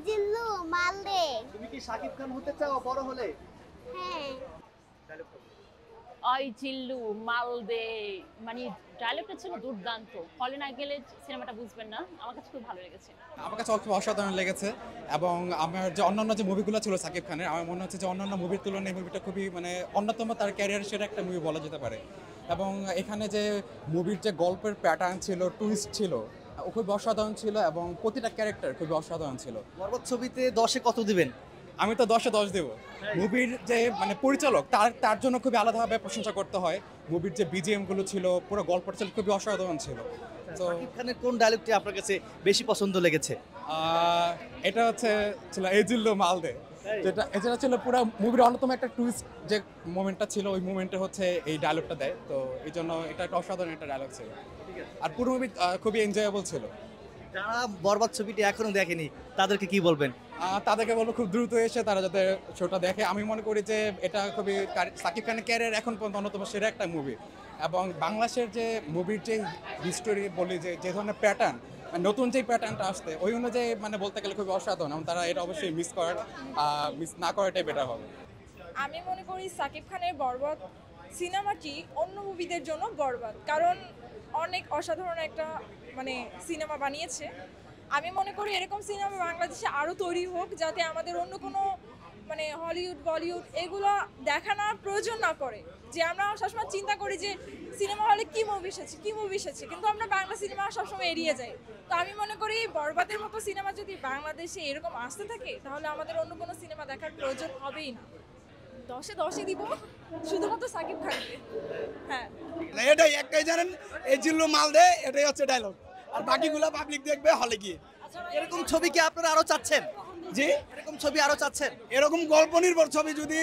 জিল্লু মালদে। তুমি কি শাকিব খান হতে চাও বড় হলে? হ্যাঁ। ওই চিল্লু মাল দে, মানে ডায়লগটা ছিল দুর্দান্ত। হলে না গেলে সিনেমাটা বুঝবেন না। আমার কাছে খুব ভালো লেগেছে। আমার কাছে খুব অসাধারণ লেগেছে এবং আমার যে অন্যান্য যে মুভিগুলো ছিল সাকিব খানের, আমার মনে হচ্ছে যে অন্যান্য মুভির তুলনায় এই মুভিটা খুবই মানে অন্যতম তার ক্যারিয়ার সেরা একটা মুভি বলা যেতে পারে। এবং এখানে যে মুভির যে গল্পের প্যাটার্ন ছিল, টুইস্ট ছিল, ও খুবই অসাধারণ ছিল এবং প্রতিটা ক্যারেক্টার খুবই অসাধারণ ছিল। বরবাদ ছবিতে 10-এ কত দিবেন? আমি তো 10-এ 10 দেবো। মুভির যে মানে পরিচালক তার জন্য খুবই আলাদাভাবে প্রশংসা করতে হয়। মুভির যে বিজিএম গুলো ছিল, পুরো গল্পটা ছিল খুবই অসাধারণ ছিল। তো শাকিব খানের কোন ডায়লগটি আপনার কাছে বেশি পছন্দ লেগেছে? এটা ছিল এই জিল্লু মালদে, যেটা ছিল পুরো মুভির অন্যতম একটা টুইস্ট যে মোমেন্টটা ছিল, ওই মোমেন্টে হচ্ছে এই ডায়লগটা দেয়। তো এই জন্য এটা একটা অসাধারণ একটা ডায়লগ ছিল আর পুরো মুভি খুবই এনজয়েবল ছিল। যারা বরবাদ ছবিটি এখনো দেখেনি তাদেরকে কি বলবেন? তাদেরকে বলবো খুব দ্রুত এসে তারা যাতে শোটা দেখে। আমি মনে করি যে এটা খুবই সাকিব খানের ক্যারিয়ার এখন পর্যন্ত অন্যতম সেরা একটা মুভি এবং বাংলাদেশের যে মুভির যে হিস্টোরি বলি, যে ধরনের প্যাটার্ন, নতুন যে প্যাটার্নটা আসছে ওই অনুযায়ী মানে বলতে গেলে খুবই অসাধারণ এবং তারা এটা অবশ্যই মিস না করাটাই বেটার হবে। আমি মনে করি সাকিব খানের বরবাদ সিনেমাটি অন্য মুভিদের জন্য বরবাদ, কারণ অনেক অসাধারণ একটা মানে সিনেমা বানিয়েছে। আমি মনে করি এরকম সিনেমা বাংলাদেশে আরও তৈরি হোক, যাতে আমাদের অন্য কোনো মানে হলিউড বলিউড এগুলো দেখানোর প্রয়োজন না পড়ে। যে আমরা সবসময় চিন্তা করি যে সিনেমা হলে কী মুভি এসেছে, কিন্তু আমরা বাংলা সিনেমা সবসময় এড়িয়ে যাই। তো আমি মনে করি বরবাদের মতো সিনেমা যদি বাংলাদেশে এরকম আসতে থাকে তাহলে আমাদের অন্য কোনো সিনেমা দেখার প্রয়োজন হবেই না। 10-এ 10-ই দিব শুধুমাত্র সাকিব খানকে। হ্যাঁ, এটাই একটাই জানেন, এই জিল্লু মাল দে, এটাই হচ্ছে ডায়লগ, আর বাকিগুলো পাবলিক দেখবে হলে গিয়ে। এরকম ছবি কি আপনারা আরো চাচ্ছেন? জি, এরকম ছবি আরো চাচ্ছেন? এরকম গল্প নির্ভর ছবি যদি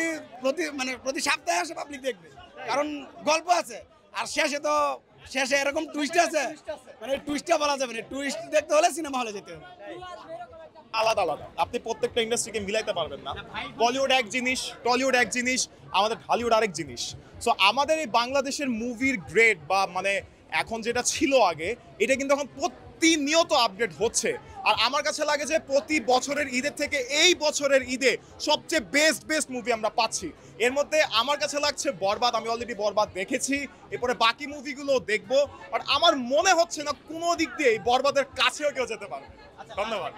প্রতি সপ্তাহে আসে পাবলিক দেখবে, কারণ গল্প আছে আর শেষে এরকম টুইস্ট আছে, মানে টুইস্টটা বলা যাবে না। টুইস্ট দেখতে হলে সিনেমা হলে যেতে হবে। আলাদা আলাদা, আপনি প্রত্যেকটা ইন্ডাস্ট্রিকে মিলাইতে পারবেন না। বলিউড এক জিনিস, টলিউড এক জিনিস, আমাদের ঢালিউড আরেক জিনিস। সো আমাদের এই বাংলাদেশের মুভির গ্রেড বা মানে এখন যেটা ছিল আগে, এটা কিন্তু এখন প্রতিনিয়ত আপডেট হচ্ছে। আর আমার কাছে লাগে যে প্রতি বছরের ঈদের থেকে এই বছরের ঈদে সবচেয়ে বেস্ট মুভি আমরা পাচ্ছি। এর মধ্যে আমার কাছে লাগছে বরবাদ, আমি অলরেডি বরবাদ দেখেছি, এরপরে বাকি মুভিগুলো দেখবো। আর আমার মনে হচ্ছে না কোনো দিক দিয়ে বরবাদের কাছেও কেউ যেতে পারবে। ধন্যবাদ।